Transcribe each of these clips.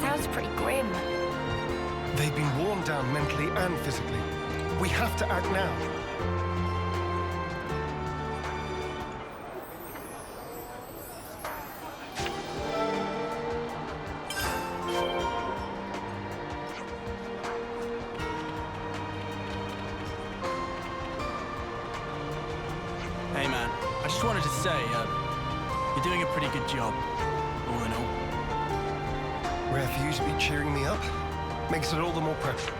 sounds pretty grim. They've been worn down mentally and physically. We have to act now. Hey man, I just wanted to say, you're doing a pretty good job, all in all. Rare for you to be cheering me up. Makes it all the more precious.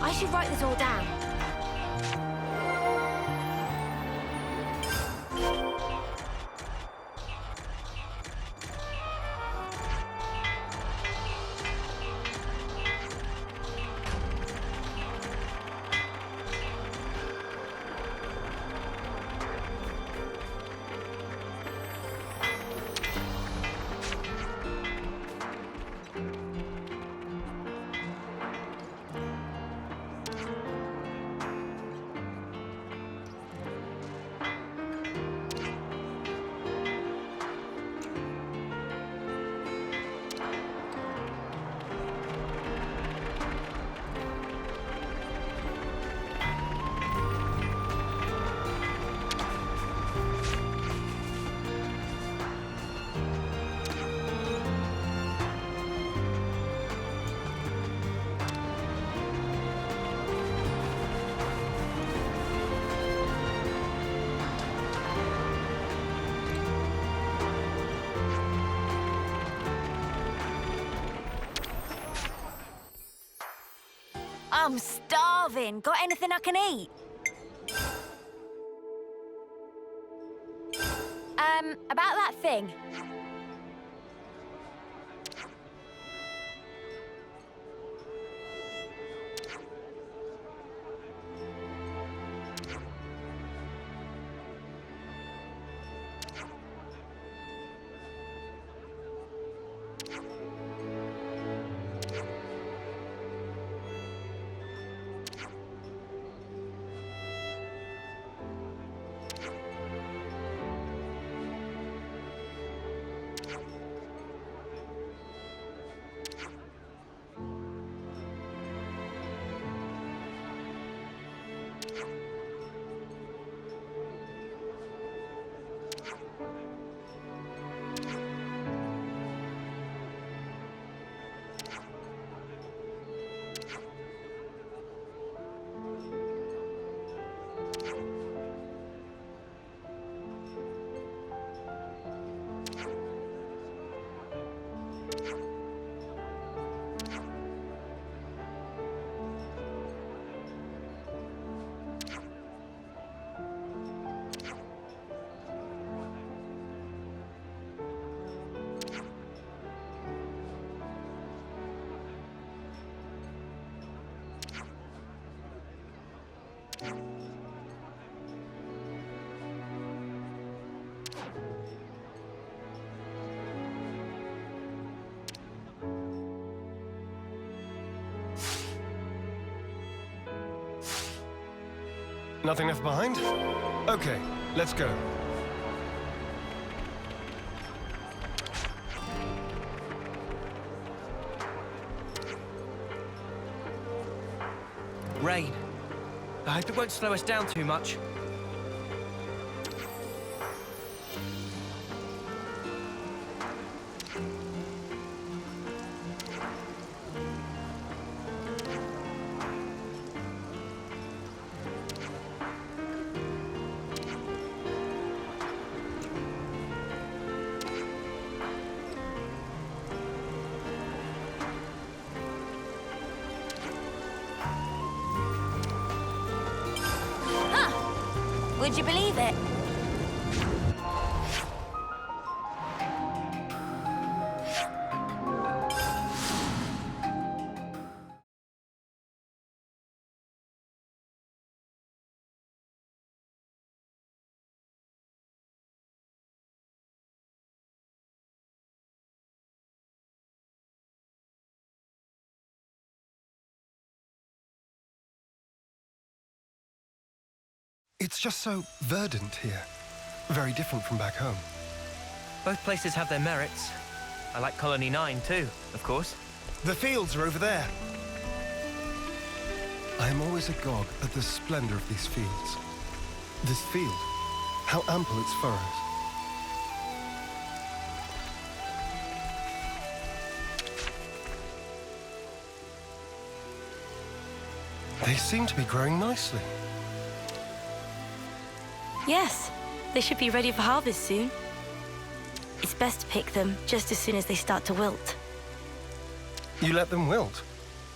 I should write this all down. I'm starving. Got anything I can eat? About that thing. Nothing left behind? Okay, let's go. Rain. I hope it won't slow us down too much. Would you believe it? It's just so verdant here. Very different from back home. Both places have their merits. I like Colony 9 too, of course. The fields are over there. I am always agog at the splendor of these fields. This field, how ample its furrows. They seem to be growing nicely. Yes, they should be ready for harvest soon. It's best to pick them just as soon as they start to wilt. You let them wilt,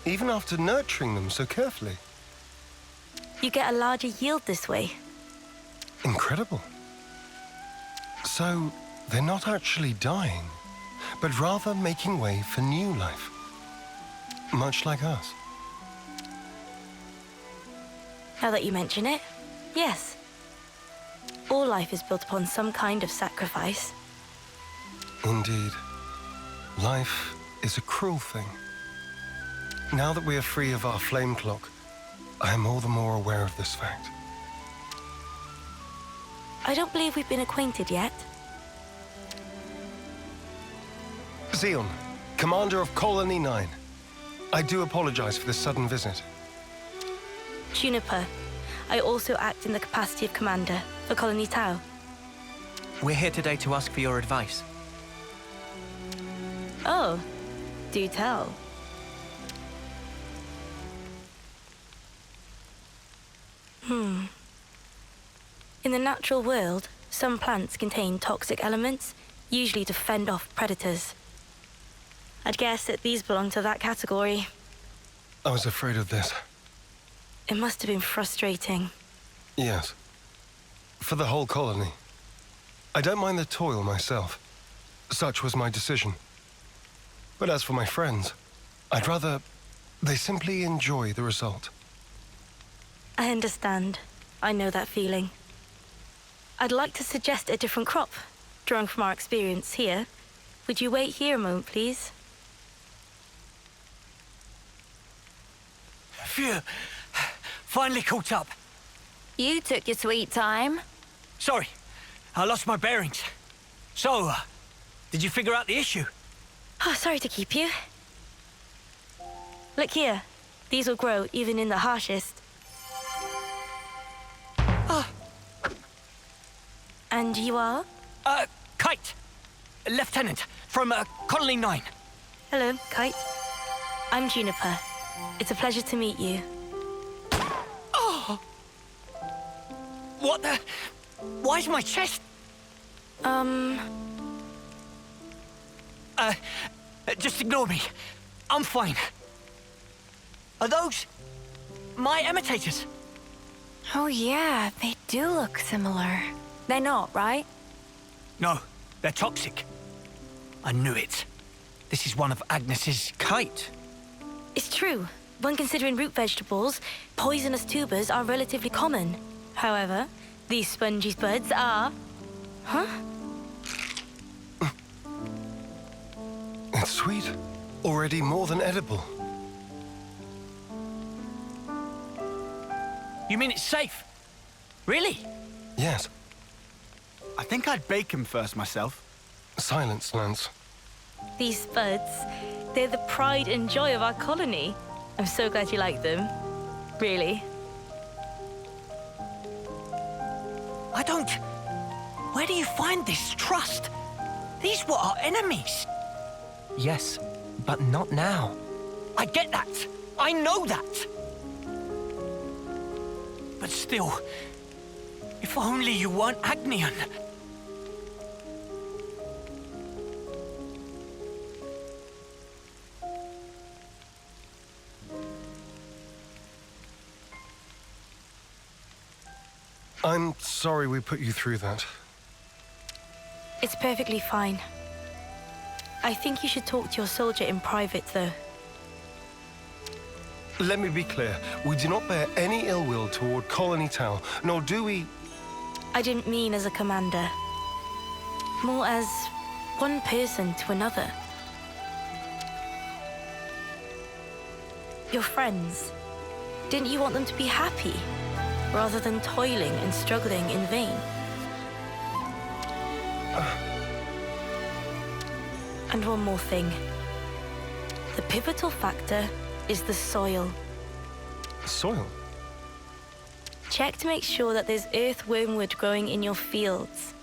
even after nurturing them so carefully. You get a larger yield this way. Incredible. So, they're not actually dying, but rather making way for new life. Much like us. Now that you mention it, yes. All life is built upon some kind of sacrifice. Indeed. Life is a cruel thing. Now that we are free of our flame clock, I am all the more aware of this fact. I don't believe we've been acquainted yet. Zeon, commander of Colony 9. I do apologize for this sudden visit. Juniper, I also act in the capacity of commander for Colony Tau. We're here today to ask for your advice. Oh, do tell. In the natural world, some plants contain toxic elements, usually to fend off predators. I'd guess that these belong to that category. I was afraid of this. It must have been frustrating. Yes. For the whole colony. I don't mind the toil myself. Such was my decision. But as for my friends, I'd rather they simply enjoy the result. I understand. I know that feeling. I'd like to suggest a different crop, drawing from our experience here. Would you wait here a moment, please? Phew. Finally caught up. You took your sweet time. Sorry, I lost my bearings. So, did you figure out the issue? Oh, sorry to keep you. Look here. These will grow even in the harshest. And you are? Kite. Lieutenant from Colony 9. Hello, Kite. I'm Juniper. It's a pleasure to meet you. Oh! What the? Why's my chest? Just ignore me. I'm fine. Are those my imitators? Oh yeah, they do look similar. They're not, right? No, they're toxic. I knew it. This is one of Agnes's Kite. It's true. When considering root vegetables, poisonous tubers are relatively common. However, these spongy spuds are... Huh? It's sweet. Already more than edible. You mean it's safe? Really? Yes. I think I'd bake him first myself. Silence, Lance. These spuds, they're the pride and joy of our colony. I'm so glad you like them. Really. I don't... Where do you find this trust? These were our enemies. Yes, but not now. I get that. I know that. But still, if only you weren't Agnian. I'm sorry we put you through that. It's perfectly fine. I think you should talk to your soldier in private, though. Let me be clear. We do not bear any ill will toward Colony Tau, nor do we... I didn't mean as a commander. More as one person to another. Your friends. Didn't you want them to be happy, rather than toiling and struggling in vain? And one more thing. The pivotal factor is the soil. Soil? Check to make sure that there's earth wormwood growing in your fields.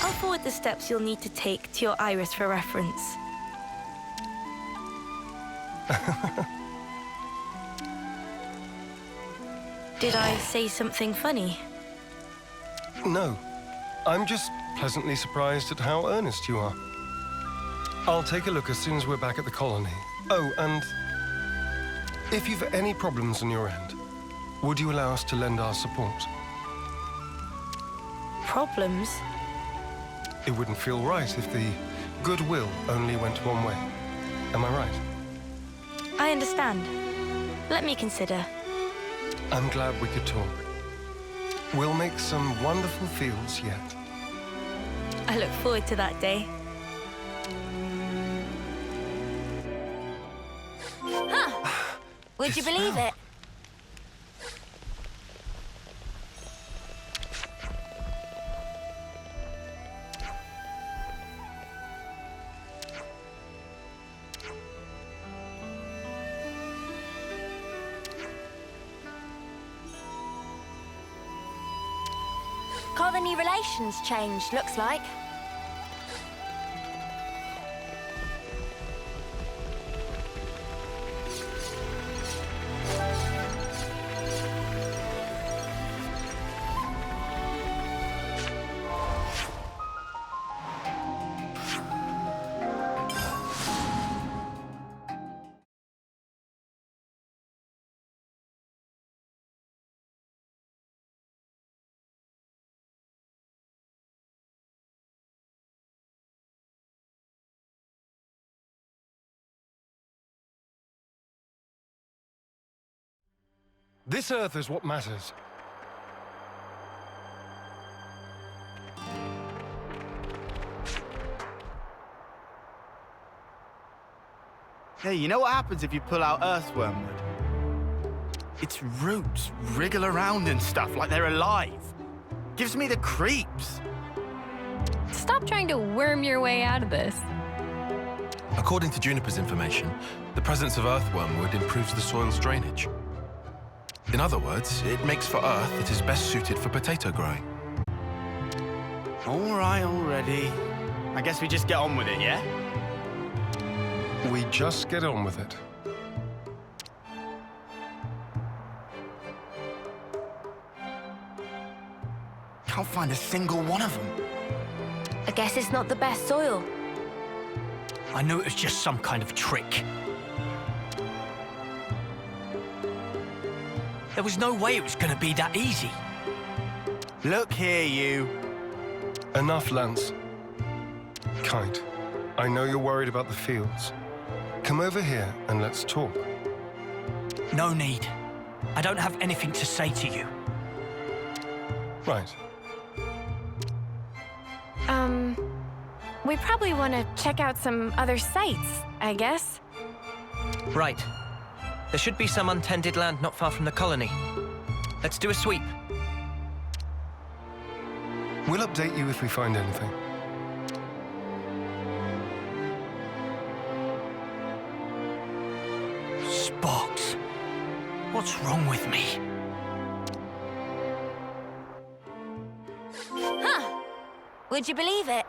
I'll forward the steps you'll need to take to your iris for reference. Did I say something funny? No. I'm just pleasantly surprised at how earnest you are. I'll take a look as soon as we're back at the colony. Oh, and if you've any problems on your end, would you allow us to lend our support? Problems? It wouldn't feel right if the goodwill only went one way. Am I right? I understand. Let me consider. I'm glad we could talk. We'll make some wonderful fields yet. I look forward to that day. Would you believe it? Colony relations changed, looks like. This Earth is what matters. Hey, you know what happens if you pull out Earth wormwood? Its roots wriggle around and stuff like they're alive. Gives me the creeps. Stop trying to worm your way out of this. According to Juniper's information, the presence of earth wormwood improves the soil's drainage. In other words, it makes for Earth that is best suited for potato growing. All right already. I guess we just get on with it, yeah? We just get on with it. Can't find a single one of them. I guess it's not the best soil. I knew it was just some kind of trick. There was no way it was going to be that easy. Look here, you. Enough, Lance. Kite, I know you're worried about the fields. Come over here and let's talk. No need. I don't have anything to say to you. Right. We probably want to check out some other sites, I guess. Right. There should be some untended land not far from the colony. Let's do a sweep. We'll update you if we find anything. Sparks. What's wrong with me? Huh. Would you believe it?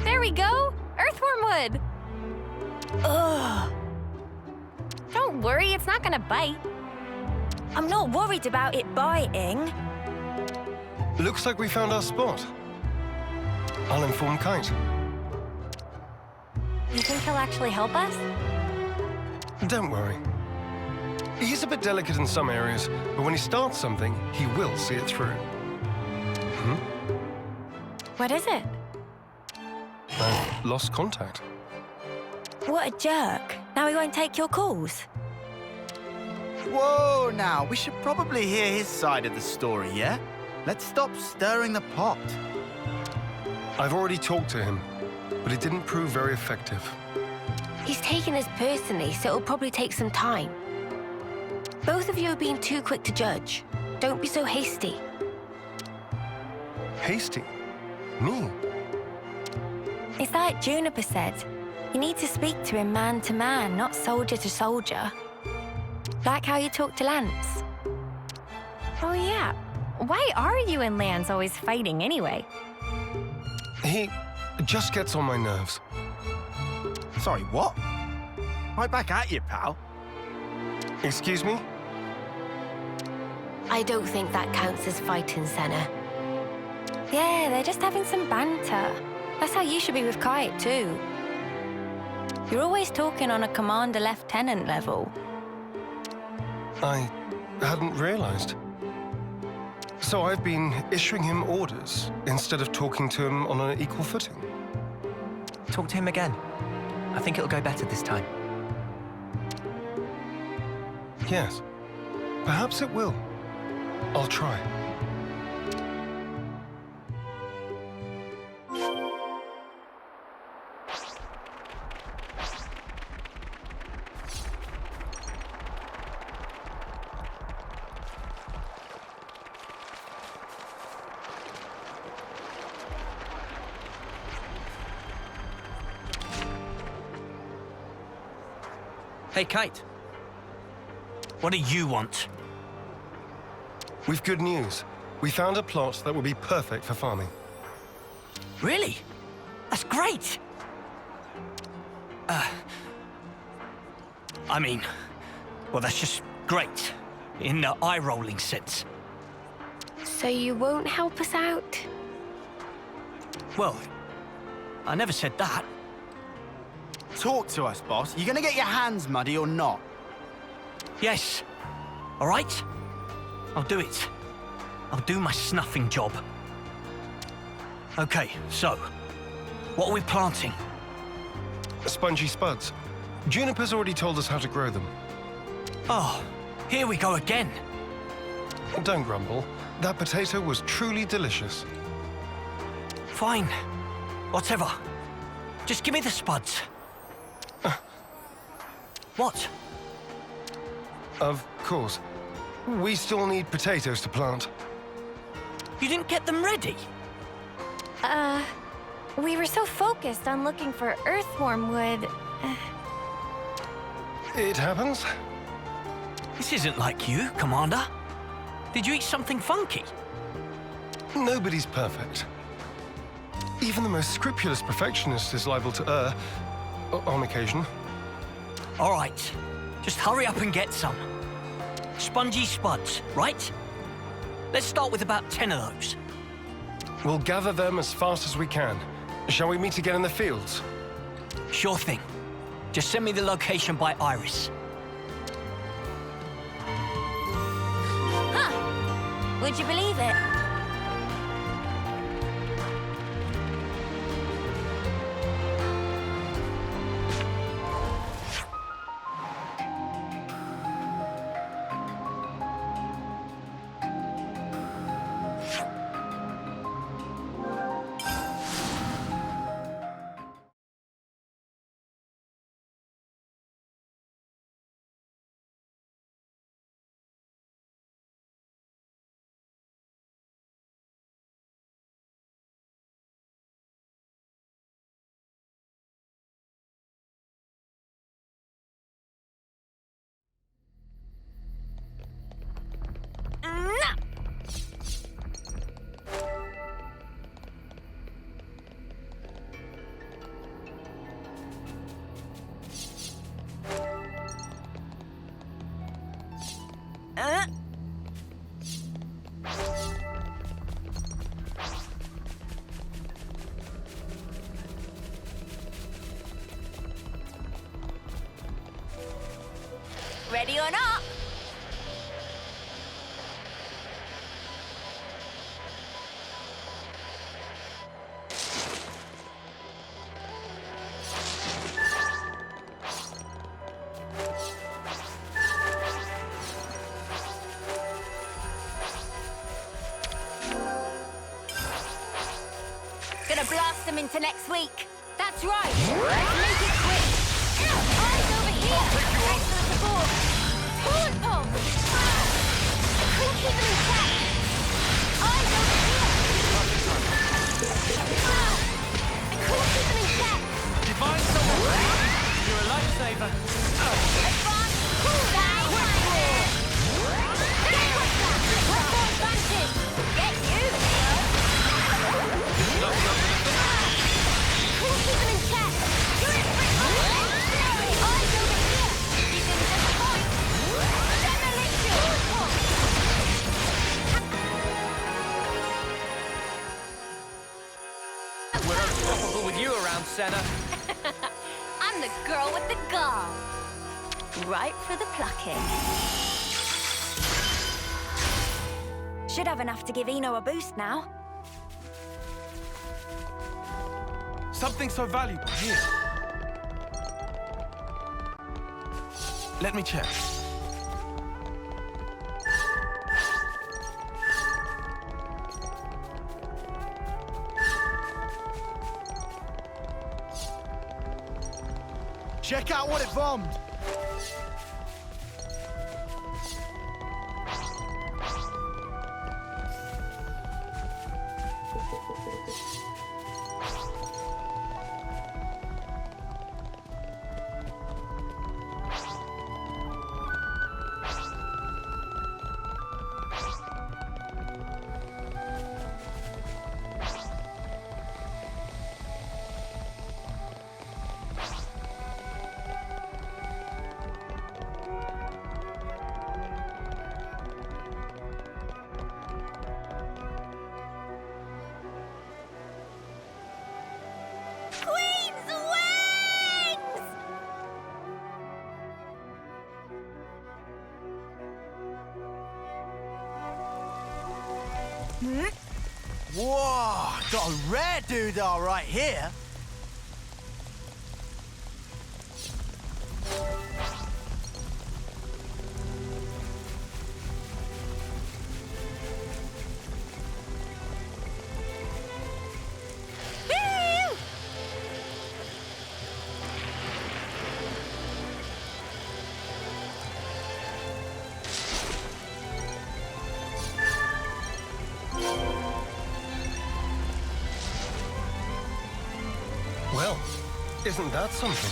There we go! Earthworm wood! Ugh. Don't worry, it's not gonna bite. I'm not worried about it biting. Looks like we found our spot. I'll inform Kite. You think he'll actually help us? Don't worry. He's a bit delicate in some areas, but when he starts something, he will see it through. What is it? I've lost contact. What a jerk. Now he won't take your calls. Whoa, now, we should probably hear his side of the story, yeah? Let's stop stirring the pot. I've already talked to him, but it didn't prove very effective. He's taken us personally, so it'll probably take some time. Both of you are being too quick to judge. Don't be so hasty. Hasty? Me? It's like Juniper said. You need to speak to him man to man, not soldier to soldier. Like how you talk to Lance. Oh yeah. Why are you and Lance always fighting anyway? He just gets on my nerves. Sorry, what? Right back at you, pal. Excuse me? I don't think that counts as fighting, Senna. Yeah, they're just having some banter. That's how you should be with Kite, too. You're always talking on a commander-lieutenant level. I hadn't realized. So I've been issuing him orders instead of talking to him on an equal footing. Talk to him again. I think it'll go better this time. Yes. Perhaps it will. I'll try. Hey, Kite. What do you want? We've good news. We found a plot that will be perfect for farming. Really? That's great! I mean, well, that's just great. In the eye-rolling sense. So you won't help us out? Well, I never said that. Talk to us, boss. You gonna get your hands muddy or not? Yes. All right? I'll do it. I'll do my snuffing job. Okay, so, what are we planting? Spongy Spuds. Juniper's already told us how to grow them. Oh, here we go again. Don't grumble. That potato was truly delicious. Fine. Whatever. Just give me the spuds. What? Of course. We still need potatoes to plant. You didn't get them ready? We were so focused on looking for earthworm wood. It happens. This isn't like you, Commander. Did you eat something funky? Nobody's perfect. Even the most scrupulous perfectionist is liable to err, on occasion. All right, just hurry up and get some. Spongy Spuds, right? Let's start with about 10 of those. We'll gather them as fast as we can. Shall we meet again in the fields? Sure thing. Just send me the location by Iris. Huh. Would you believe it? Ready or not? Gonna blast them into next week. That's right. Let's make it quick. Eyes over here. Thanks for the support. Forward pulse. Couldn't keep them in check. Eyes over here. I couldn't keep them in check. Divine someone. You're a lifesaver. Advance. Cool down. Quick roar. Get quicker. What's more advantage? Get you. Couldn't keep them in check. You're in front. Eyes over here. He's in the point. Demolition. We're unstoppable with you around, Senna. I'm the girl with the gall. Right for the plucking. Should have enough to give Eno a boost now. Something so valuable here. Let me check. Check out what it bombed. Queen's wings! Whoa, got a rare doodah right here. Woo! Well, isn't that something?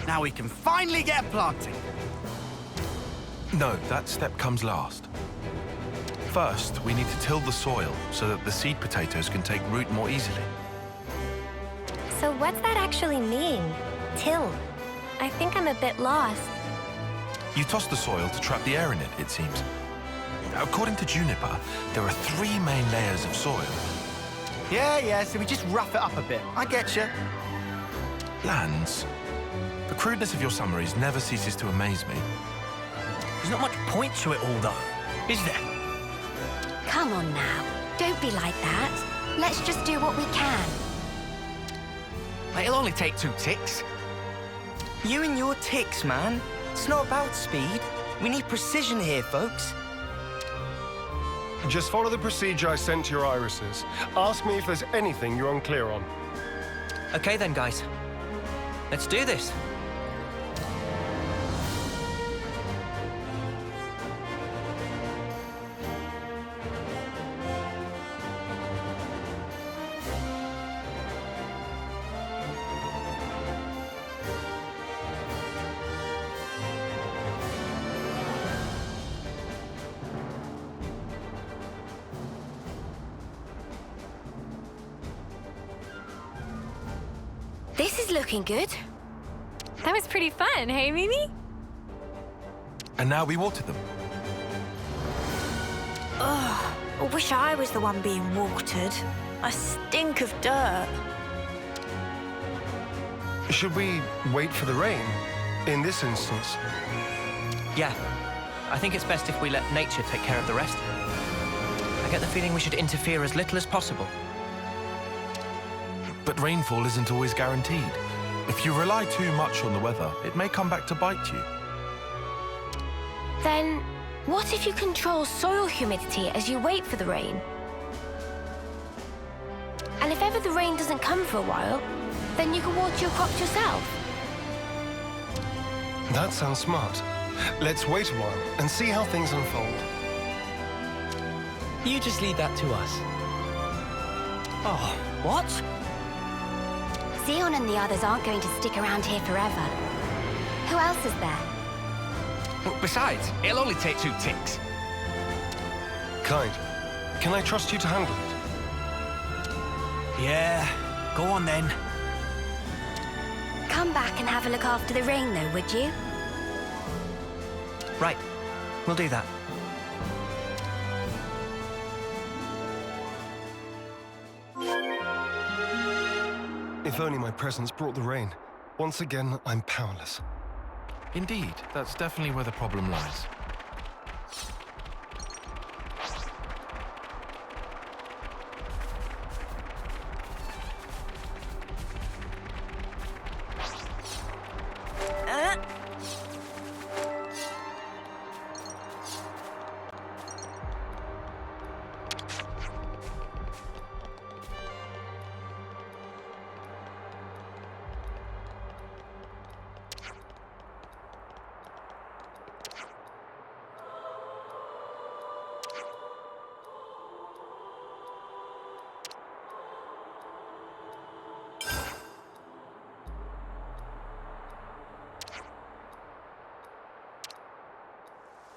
Now we can finally get planting. No, that step comes last. First, we need to till the soil so that the seed potatoes can take root more easily. So what's that actually mean? Till? I think I'm a bit lost. You toss the soil to trap the air in it, it seems. According to Juniper, there are 3 main layers of soil. Yeah, so we just rough it up a bit. I get you. Lands. The crudeness of your summaries never ceases to amaze me. There's not much point to it all, though, is there? Come on now. Don't be like that. Let's just do what we can. It'll only take 2 ticks. You and your ticks, man. It's not about speed. We need precision here, folks. Just follow the procedure I sent to your irises. Ask me if there's anything you're unclear on. Okay then, guys. Let's do this. This is looking good. That was pretty fun, hey, Mimi? And now we water them. Ugh, I wish I was the one being watered. I stink of dirt. Should we wait for the rain? In this instance? Yeah. I think it's best if we let nature take care of the rest. I get the feeling we should interfere as little as possible. But rainfall isn't always guaranteed. If you rely too much on the weather, it may come back to bite you. Then, what if you control soil humidity as you wait for the rain? And if ever the rain doesn't come for a while, then you can water your crops yourself. That sounds smart. Let's wait a while and see how things unfold. You just leave that to us. Oh, what? Zeon and the others aren't going to stick around here forever. Who else is there? Besides, it'll only take 2 ticks. Kite, can I trust you to handle it? Yeah, go on then. Come back and have a look after the rain, though, would you? Right. We'll do that. If only my presence brought the rain. Once again, I'm powerless. Indeed, that's definitely where the problem lies.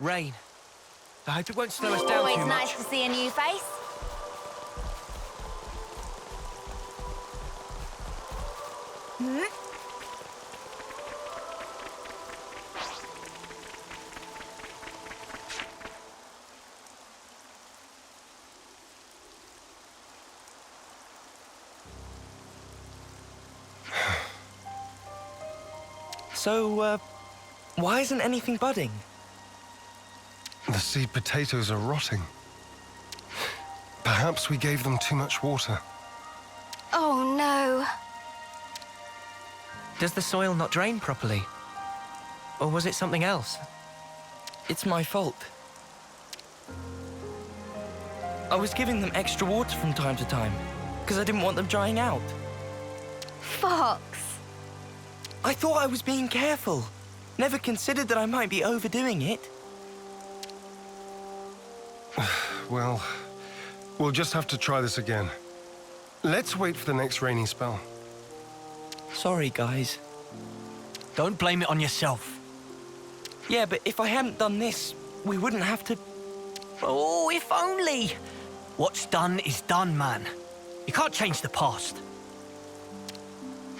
Rain. I hope it won't slow us down Always too nice much. to see a new face. So, why isn't anything budding? The seed potatoes are rotting. Perhaps we gave them too much water. Oh, no. Does the soil not drain properly? Or was it something else? It's my fault. I was giving them extra water from time to time, because I didn't want them drying out. Fox. I thought I was being careful. Never considered that I might be overdoing it. Well, we'll just have to try this again. Let's wait for the next rainy spell. Sorry, guys. Don't blame it on yourself. Yeah, but if I hadn't done this, we wouldn't have to... Oh, if only! What's done is done, man. You can't change the past.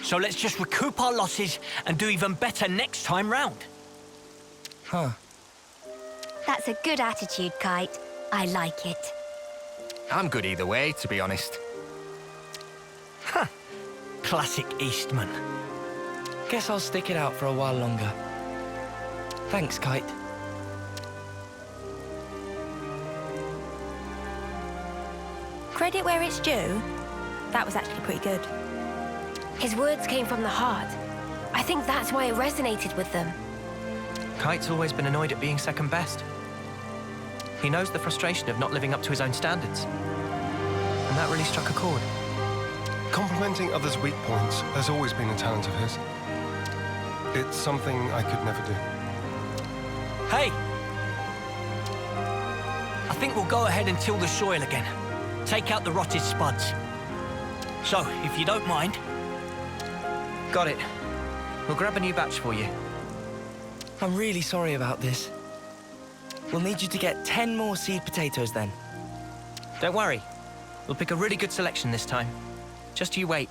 So let's just recoup our losses and do even better next time round. Huh. That's a good attitude, Kite. I like it. I'm good either way, to be honest. Classic Eastman. Guess I'll stick it out for a while longer. Thanks, Kite. Credit where it's due. That was actually pretty good. His words came from the heart. I think that's why it resonated with them. Kite's always been annoyed at being second best. He knows the frustration of not living up to his own standards. And that really struck a chord. Complimenting others' weak points has always been a talent of his. It's something I could never do. Hey! I think we'll go ahead and till the soil again. Take out the rotted spuds. So, if you don't mind... Got it. We'll grab a new batch for you. I'm really sorry about this. We'll need you to get 10 more seed potatoes then. Don't worry. We'll pick a really good selection this time. Just you wait.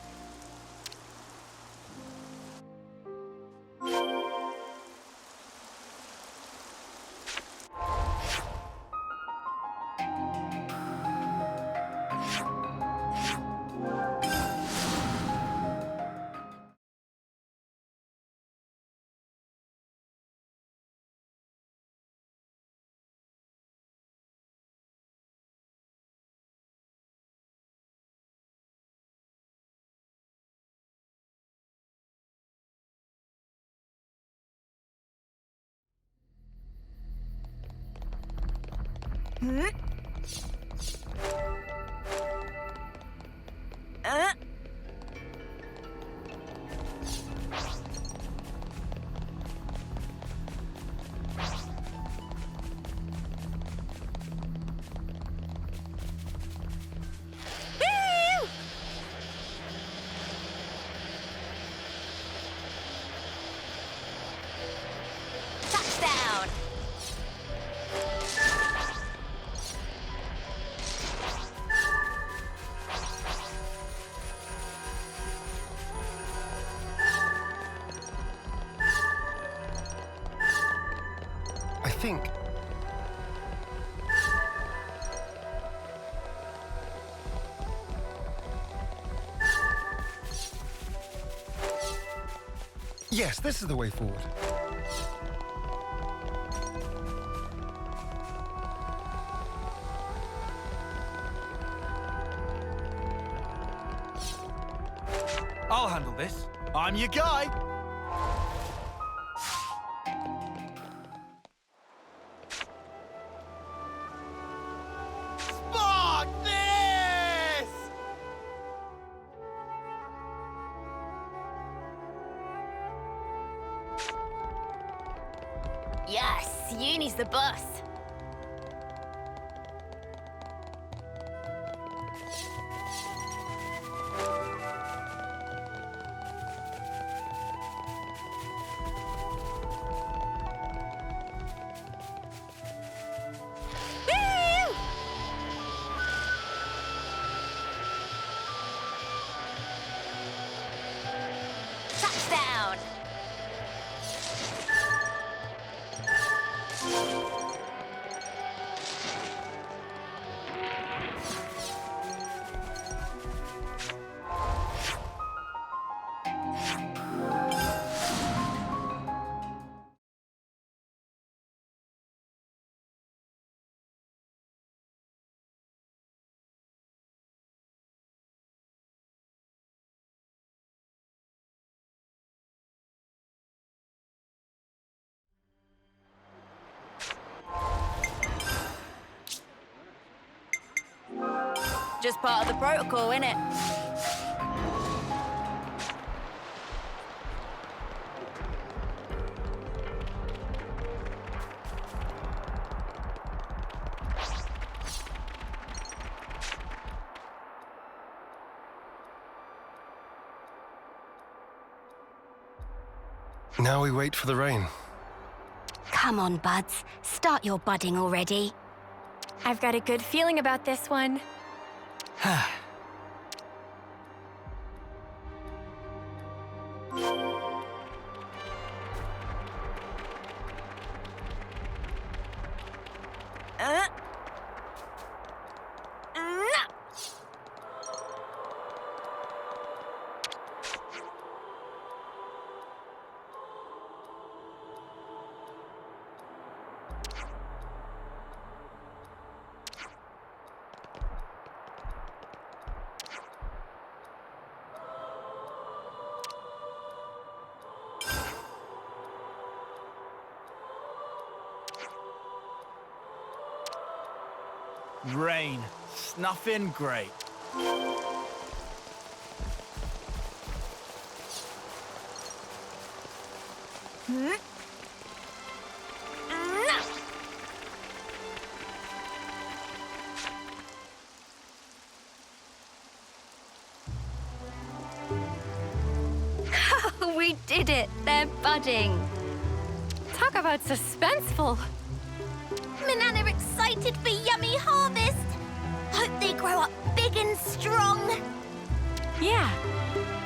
Touchdown! I think... Yes, this is the way forward. I'll handle this. I'm your guy. Spark this! Yes, Uni's the boss. Woo! Touchdown! Just part of the protocol, innit? Now we wait for the rain. Come on, buds. Start your budding already. I've got a good feeling about this one. Rain. Snuffing great. We did it! They're budding. Talk about suspenseful. Manana excited for yummy harvest. Hope they grow up big and strong. Yeah,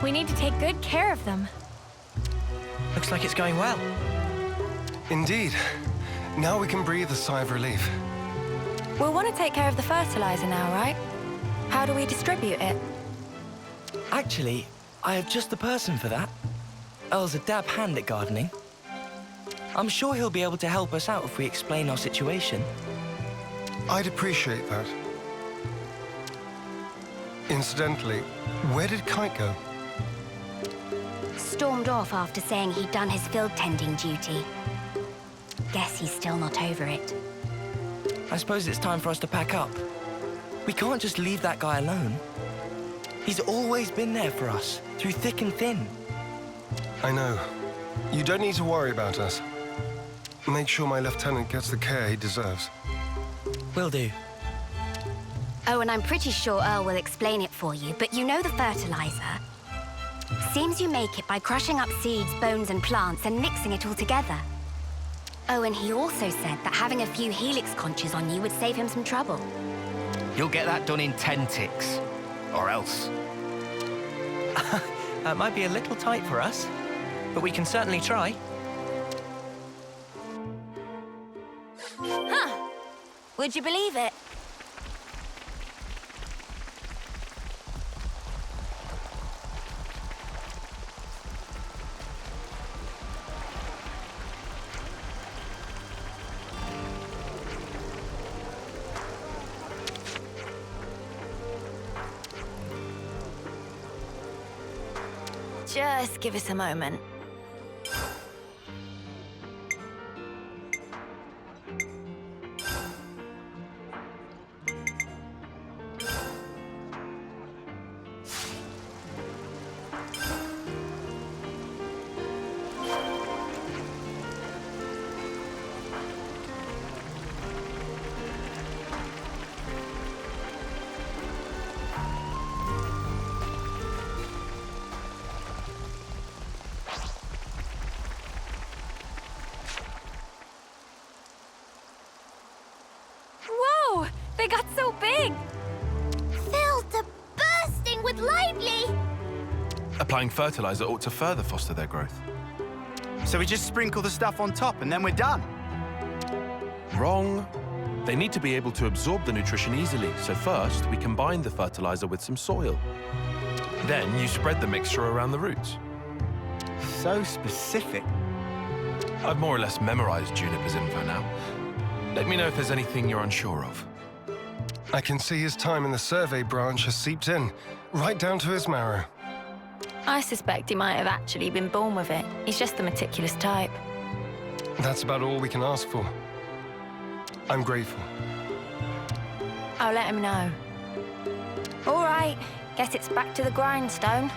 we need to take good care of them. Looks like it's going well. Indeed. Now we can breathe a sigh of relief. We'll want to take care of the fertilizer now, right? How do we distribute it? Actually, I have just the person for that. Earl's a dab hand at gardening. I'm sure he'll be able to help us out if we explain our situation. I'd appreciate that. Incidentally, where did Kite go? Stormed off after saying he'd done his field tending duty. Guess he's still not over it. I suppose it's time for us to pack up. We can't just leave that guy alone. He's always been there for us, through thick and thin. I know. You don't need to worry about us. Make sure my lieutenant gets the care he deserves. Will do. Oh, and I'm pretty sure Earl will explain it for you, but you know the fertilizer? Seems you make it by crushing up seeds, bones, and plants and mixing it all together. Oh, and he also said that having a few helix conches on you would save him some trouble. You'll get that done in 10 ticks. Or else. That might be a little tight for us, but we can certainly try. Huh. Would you believe it? Just give us a moment. Whoa! They got so big! Filled to bursting with lively! Applying fertilizer ought to further foster their growth. So we just sprinkle the stuff on top and then we're done. Wrong. They need to be able to absorb the nutrition easily, so first we combine the fertilizer with some soil. Then you spread the mixture around the roots. So specific. I've more or less memorized Juniper's info now. Let me know if there's anything you're unsure of. I can see his time in the survey branch has seeped in, right down to his marrow. I suspect he might have actually been born with it. He's just the meticulous type. That's about all we can ask for. I'm grateful. I'll let him know. All right, guess it's back to the grindstone.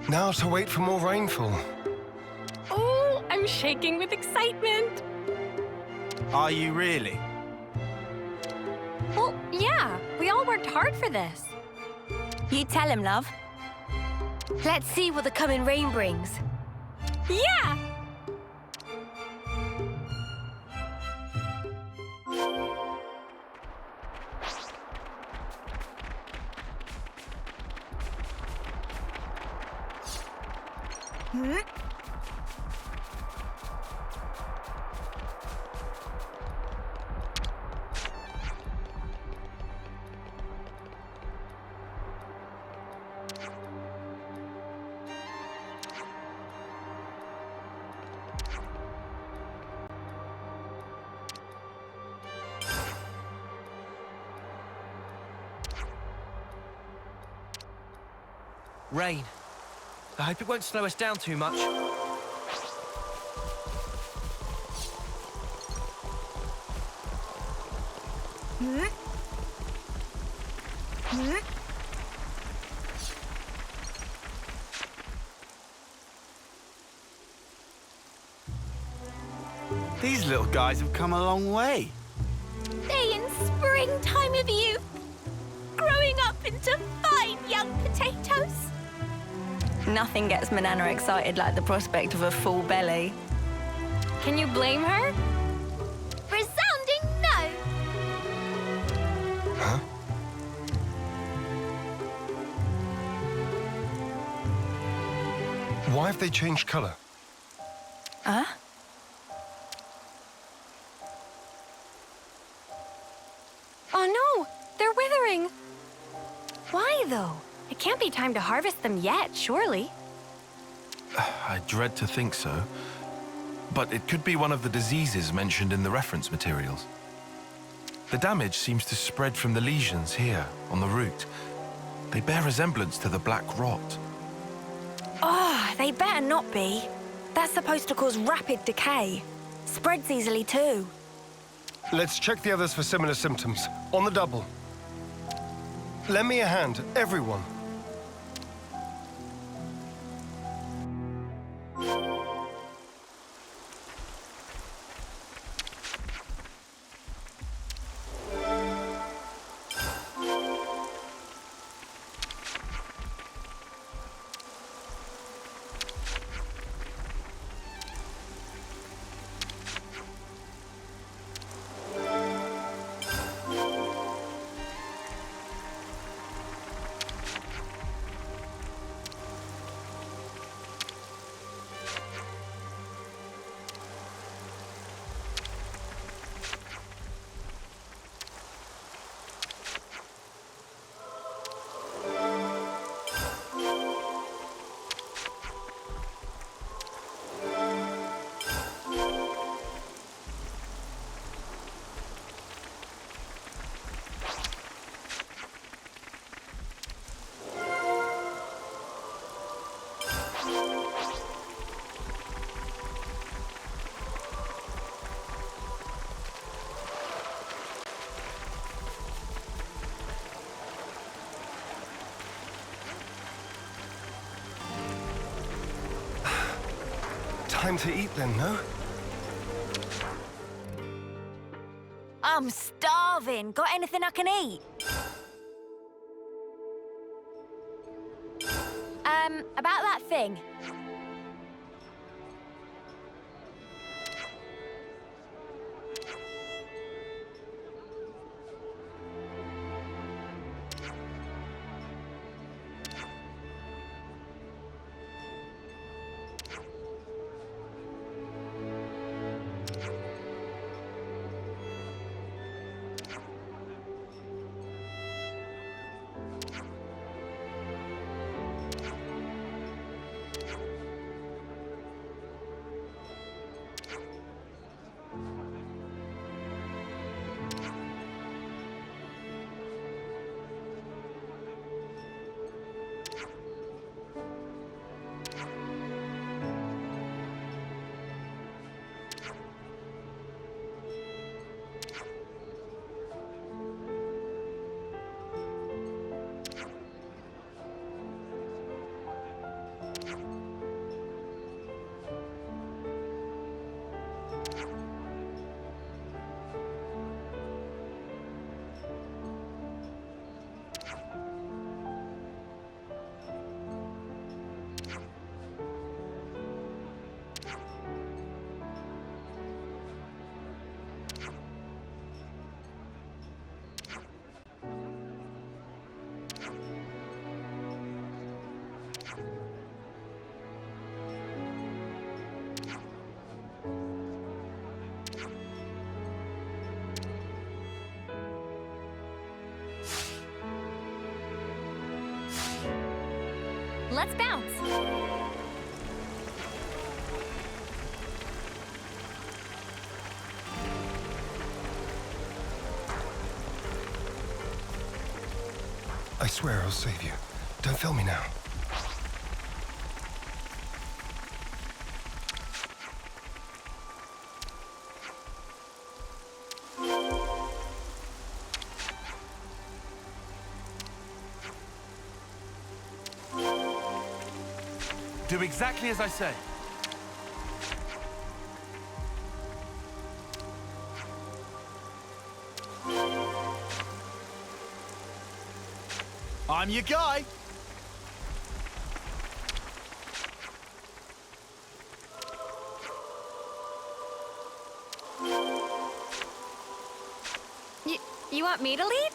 Now to wait for more rainfall. Oh, I'm shaking with excitement. Are you really? Well, yeah, we all worked hard for this. You tell him, love. Let's see what the coming rain brings. Yeah! Rain. I hope it won't slow us down too much. These little guys have come a long way. They in springtime of youth, growing up into fine young potatoes. Nothing gets Manana excited like the prospect of a full belly. Can you blame her? Resounding no. Huh? Why have they changed color? Huh? Oh no, they're withering. Why though? It can't be time to harvest them yet, surely. I dread to think so. But it could be one of the diseases mentioned in the reference materials. The damage seems to spread from the lesions here, on the root. They bear resemblance to the black rot. Oh, they better not be. That's supposed to cause rapid decay. Spreads easily too. Let's check the others for similar symptoms. On the double. Lend me a hand, everyone. Time to eat then, no? I'm starving. Got anything I can eat? About that thing. let's bounce. I swear I'll save you. Don't fail me now. Do exactly as I say. I'm your guy. You want me to lead?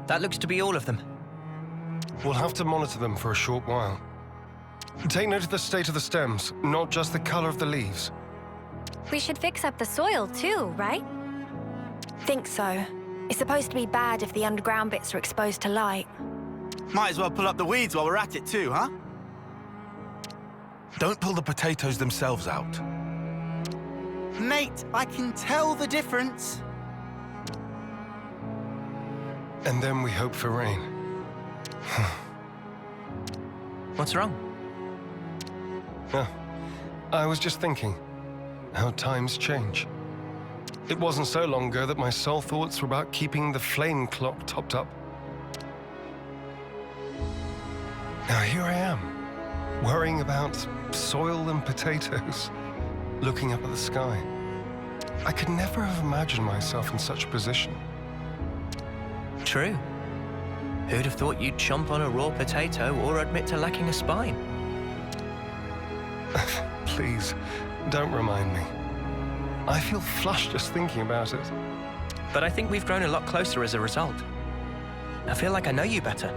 That looks to be all of them. We'll have to monitor them for a short while. Take note of the state of the stems, not just the color of the leaves. We should fix up the soil too, right? Think so. It's supposed to be bad if the underground bits are exposed to light. Might as well pull up the weeds while we're at it too, huh? Don't pull the potatoes themselves out. Mate, I can tell the difference. And then we hope for rain. What's wrong? I was just thinking how times change. It wasn't so long ago that my sole thoughts were about keeping the flame clock topped up. Now here I am, worrying about soil and potatoes, looking up at the sky. I could never have imagined myself in such a position. True. Who'd have thought you'd chomp on a raw potato or admit to lacking a spine? Please, don't remind me. I feel flushed just thinking about it. But I think we've grown a lot closer as a result. I feel like I know you better.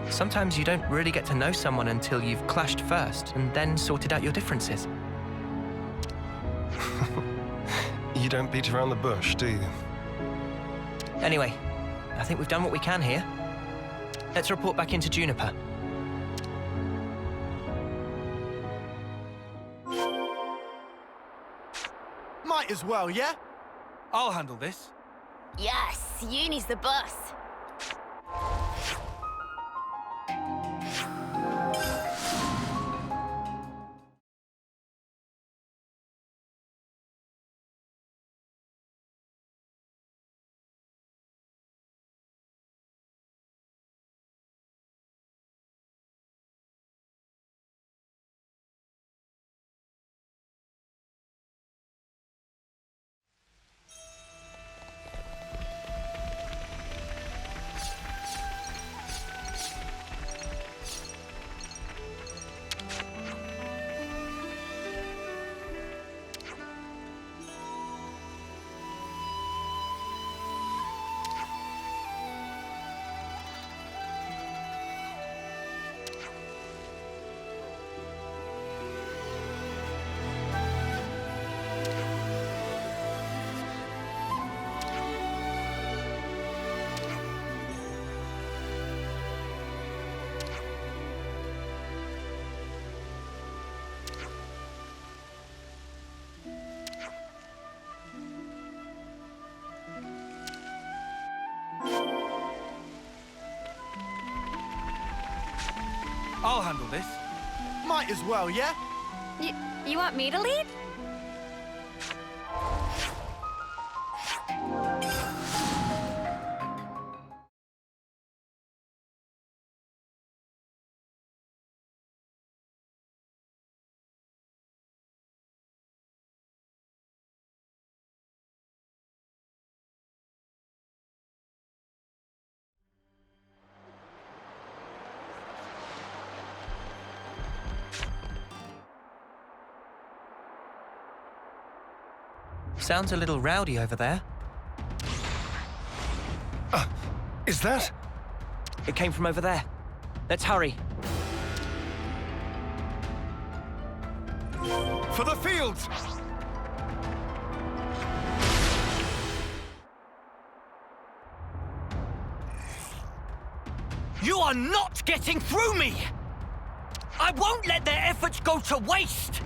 Sometimes you don't really get to know someone until you've clashed first and then sorted out your differences. You don't beat around the bush, do you? Anyway, I think we've done what we can here. Let's report back into Juniper. Might as well, yeah? I'll handle this. Yes, Uni's the boss. I'll handle this. Might as well, yeah? You want me to lead? Sounds a little rowdy over there. Is that? It came from over there. Let's hurry. For the fields! You are not getting through me! I won't let their efforts go to waste!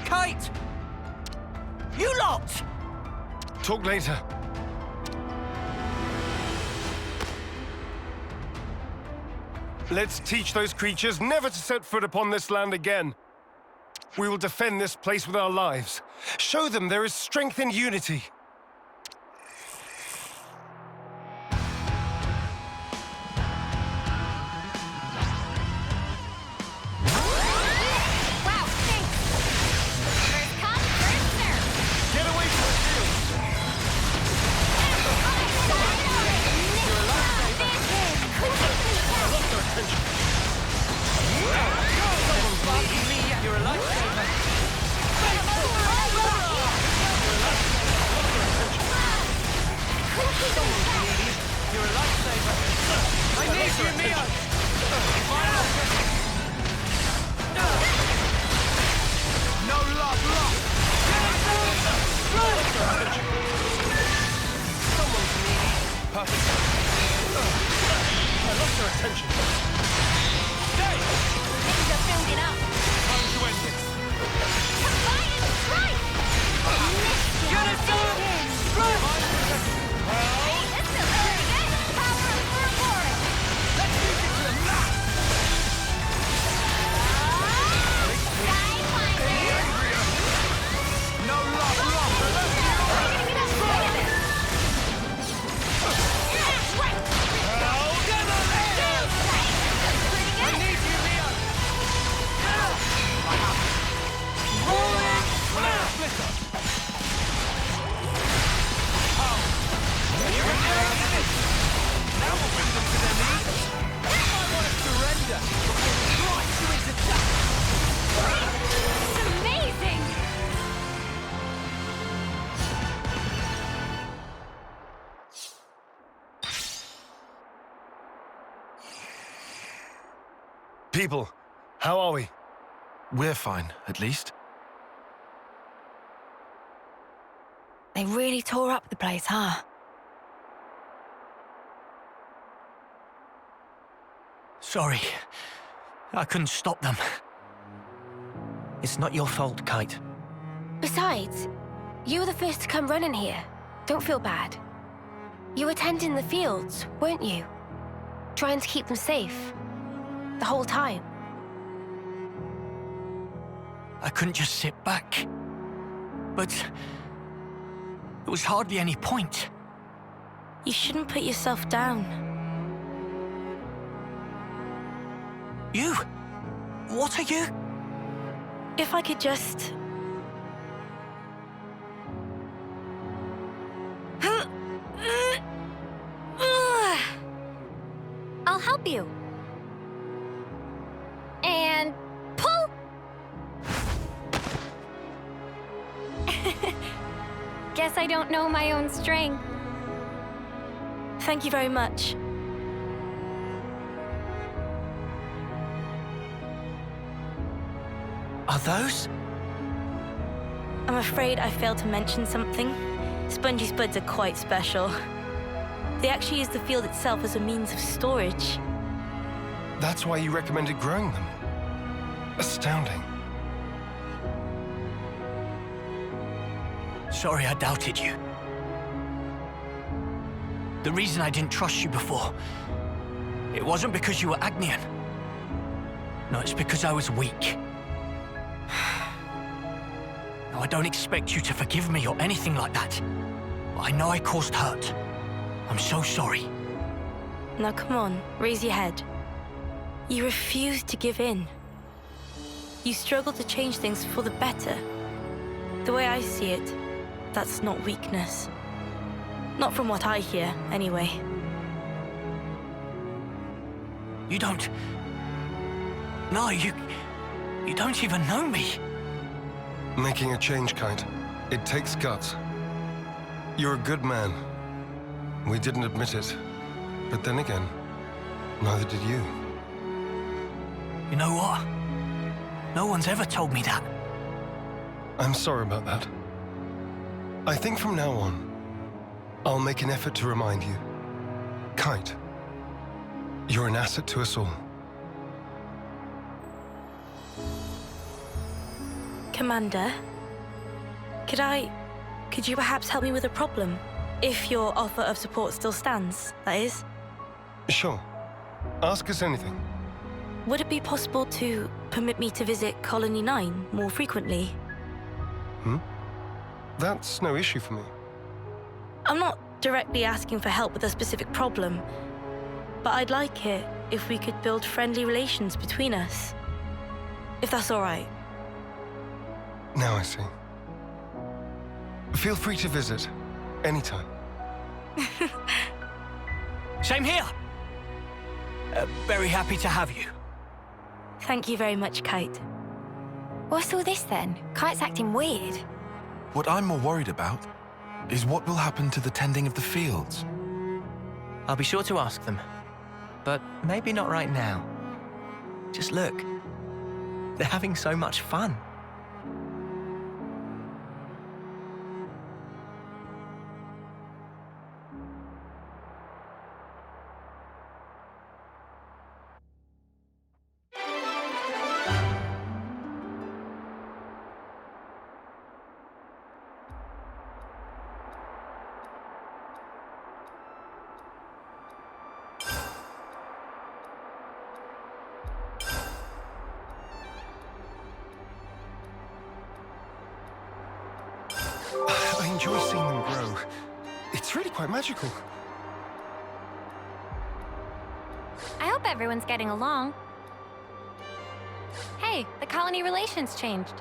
Kite! You lot! Talk later. Let's teach those creatures never to set foot upon this land again. We will defend this place with our lives. Show them there is strength in unity. Wow, thanks! First come, first serve! Get away from the field! You're a lifesaver. You're a lifesaver. I need you, Mio. No love lost! Perfect. I lost their attention. Things are building up. Time to end this. Combine and strike! Juniper! Hey, this feels pretty good. Power of reward. Let's use it to the max! Sidewinder. No love lost! I need you, Mio. Now we'll bring them to their knees. I want to surrender. Right you into death. It's amazing! People, how are we? We're fine, at least. They really tore up the place, huh? Sorry. I couldn't stop them. It's not your fault, Kite. Besides, you were the first to come running here. Don't feel bad. You were tending the fields, weren't you? Trying to keep them safe. The whole time. I couldn't just sit back. But there was hardly any point. You shouldn't put yourself down. You? What are you? If I could just... I'll help you. And pull! Guess I don't know my own strength. Thank you very much. Are those? I'm afraid I failed to mention something. Spongy Spuds are quite special. They actually use the field itself as a means of storage. That's why you recommended growing them. Astounding. Sorry I doubted you. The reason I didn't trust you before, it wasn't because you were Agnian. No, it's because I was weak. Now, I don't expect you to forgive me or anything like that. But I know I caused hurt. I'm so sorry. Now come on, raise your head. You refuse to give in. You struggle to change things for the better. The way I see it, that's not weakness. Not from what I hear, anyway. You don't... No, you don't even know me. Making a change, Kite. It takes guts. You're a good man. We didn't admit it. But then again, neither did you. You know what? No one's ever told me that. I'm sorry about that. I think from now on, I'll make an effort to remind you. Kite, you're an asset to us all. Commander, could you perhaps help me with a problem? If your offer of support still stands, that is. Sure. Ask us anything. Would it be possible to permit me to visit Colony 9 more frequently? That's no issue for me. I'm not directly asking for help with a specific problem, but I'd like it if we could build friendly relations between us. If that's all right. Now I see. Feel free to visit anytime. Same here. Very happy to have you. Thank you very much, Kite. What's all this then? Kite's acting weird. What I'm more worried about is what will happen to the tending of the fields. I'll be sure to ask them. But maybe not right now. Just look. They're having so much fun. I enjoy seeing them grow. It's really quite magical. I hope everyone's getting along. Hey, the colony relations changed.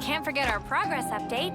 Can't forget our progress update.